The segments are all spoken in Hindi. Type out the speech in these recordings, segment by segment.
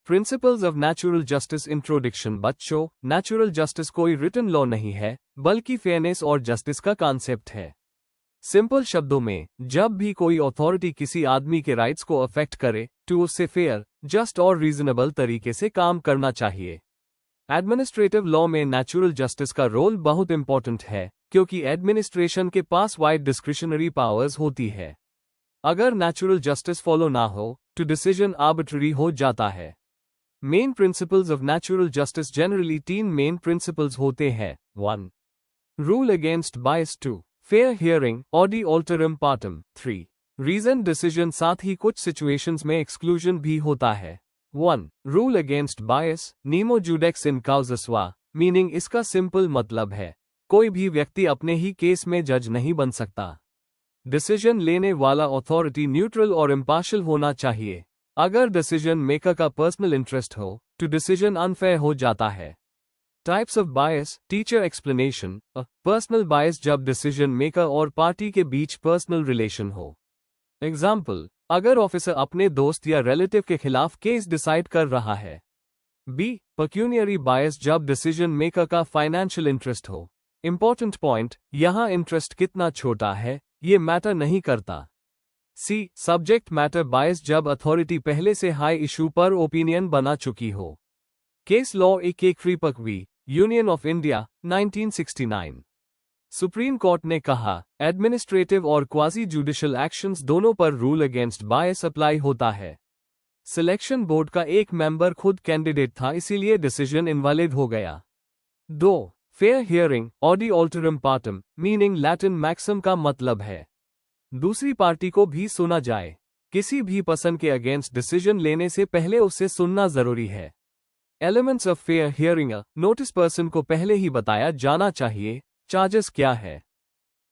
Principles of natural justice introduction. बच्चों, नेचुरल जस्टिस कोई रिटन लॉ नहीं है, बल्कि फेयरनेस और जस्टिस का कॉन्सेप्ट है। सिंपल शब्दों में, जब भी कोई अथॉरिटी किसी आदमी के राइट्स को अफेक्ट करे, तो उससे फेयर, जस्ट और रीजनेबल तरीके से काम करना चाहिए। एडमिनिस्ट्रेटिव लॉ में नेचुरल जस्टिस का रोल बहुत इंपॉर्टेंट है, क्योंकि एडमिनिस्ट्रेशन के पास वाइड डिस्क्रिशनरी पावर्स होती है। अगर नेचुरल जस्टिस फॉलो ना हो, तो डिसीजन आर्बिट्ररी हो जाता है। Main principles of natural justice. Generally 3 main principles होते हैं। 1. Rule against bias. 2. Fair hearing audi alteram partem. 3. Reason decision. साथ ही कुछ सिचुएशंस में एक्सक्लूजन भी होता है। 1. रूल अगेंस्ट बायस। नीमो जुडेक्स इन काउजा सुआ। मीनिंग इसका सिंपल मतलब है, कोई भी व्यक्ति अपने ही केस में जज नहीं बन सकता। डिसीजन लेने वाला अथॉरिटी न्यूट्रल और इम्पार्शियल होना चाहिए। अगर डिसीजन मेकर का पर्सनल इंटरेस्ट हो, तो डिसीजन अनफेयर हो जाता है। Types of bias. Teacher explanation. Personal bias जब डिसीजन मेकर और पार्टी के बीच पर्सनल रिलेशन हो। एग्जाम्पल, अगर ऑफिसर अपने दोस्त या रिलेटिव के खिलाफ केस डिसाइड कर रहा है। बी. पेक्यूनियरी बायस जब डिसीजन मेकर का फाइनेंशियल इंटरेस्ट हो। इंपॉर्टेंट पॉइंट, यहां इंटरेस्ट कितना छोटा है, ये मैटर नहीं करता। सी. सब्जेक्ट मैटर बायस जब अथॉरिटी पहले से हाई इशू पर ओपिनियन बना चुकी हो। Case law 1 v. Union of India 1969। Supreme court ने कहा, एडमिनिस्ट्रेटिव और क्वाजी जुडिशियल एक्शंस दोनों पर रूल अगेंस्ट बायस अप्लाई होता है। सिलेक्शन बोर्ड का एक मेंबर खुद कैंडिडेट था, इसीलिए डिसीजन इनवैलिड हो गया। 2. Fair hearing audi alteram partem. Meaning Latin maxim का मतलब है, दूसरी पार्टी को भी सुना जाए। किसी भी पर्सन के अगेंस्ट डिसीजन लेने से पहले उसे सुनना जरूरी है। Elements of fair hearing. Notice person को पहले ही बताया जाना चाहिए, चार्जेस क्या है,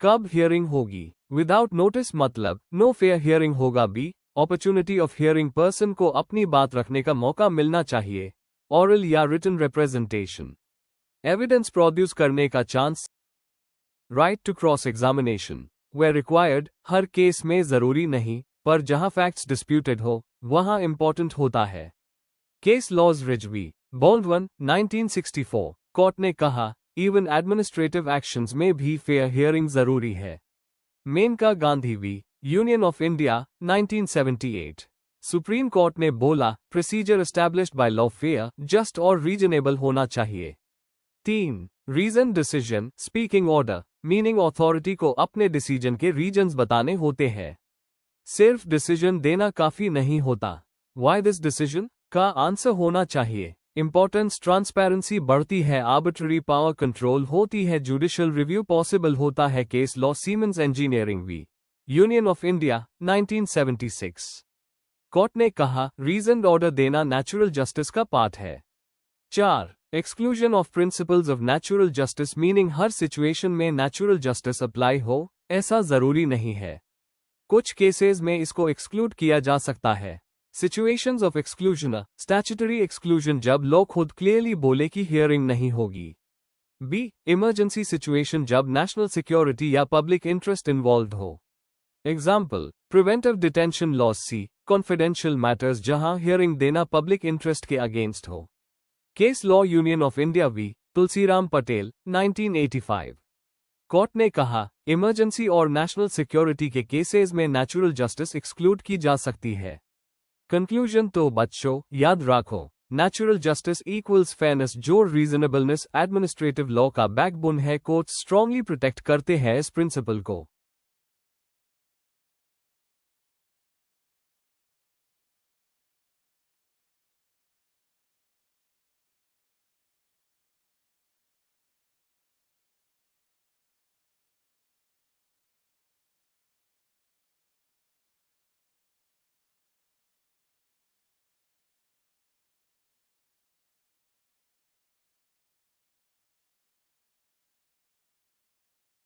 कब हियरिंग होगी। विदाउट नोटिस मतलब नो फेयर हियरिंग होगा। B. Opportunity of hearing. Person को अपनी बात रखने का मौका मिलना चाहिए, ऑरल या रिटन रिप्रेजेंटेशन। एविडेंस प्रोड्यूस करने का chance. Right to cross examination where required. हर केस में जरूरी नहीं, पर जहां फैक्ट्स डिस्प्यूटेड हो, वहां इंपॉर्टेंट होता है। Case laws Rizvi Baldwin 1964। Court ने कहा, इवन एडमिनिस्ट्रेटिव एक्शंस में भी फेयर हियरिंग जरूरी है। Maneka Gandhi v. Union of India 1978। Supreme court ने बोला, procedure established by law fair, just और रीजनेबल होना चाहिए। 3. Reason decision speaking order. Meaning authority को अपने डिसीजन के रीजंस बताने होते हैं, सिर्फ डिसीजन देना काफी नहीं होता। व्हाई दिस डिसीजन का आंसर होना चाहिए। इंपॉर्टेंस ट्रांसपेरेंसी बढ़ती है, आर्बिट्ररी पावर कंट्रोल होती है, जुडिशियल रिव्यू पॉसिबल होता है। Case law Siemens engineering v. Union of India 1976। Court ने कहा, रीजन ऑर्डर देना नेचुरल जस्टिस का पार्ट है। 4. Exclusion of principles of natural justice. Meaning हर सिचुएशन में नेचुरल जस्टिस अप्लाई हो, ऐसा जरूरी नहीं है। कुछ केसेस में इसको एक्सक्लूड किया जा सकता है। Situations of exclusion. Statutory exclusion जब लॉ खुद क्लियरली बोले कि हियरिंग नहीं होगी। बी. इमरजेंसी सिचुएशन जब नेशनल सिक्योरिटी या पब्लिक इंटरेस्ट इन्वॉल्व हो। Example, preventive detention laws. C. Confidential matters जहां हियरिंग देना पब्लिक इंटरेस्ट के अगेंस्ट हो। Case law union of India v. Tulsiram Patel 1985। Court ने कहा, इमरजेंसी और नेशनल सिक्योरिटी के केसेस में नेचुरल जस्टिस एक्सक्लूड की जा सकती है। कंक्लूजन तो बच्चों, याद रखो, नेचुरल जस्टिस इक्वल्स फेयरनेस, जो रीजनेबलनेस एडमिनिस्ट्रेटिव लॉ का बैकबोन है। कोर्ट स्ट्रांगली प्रोटेक्ट करते हैं इस प्रिंसिपल को।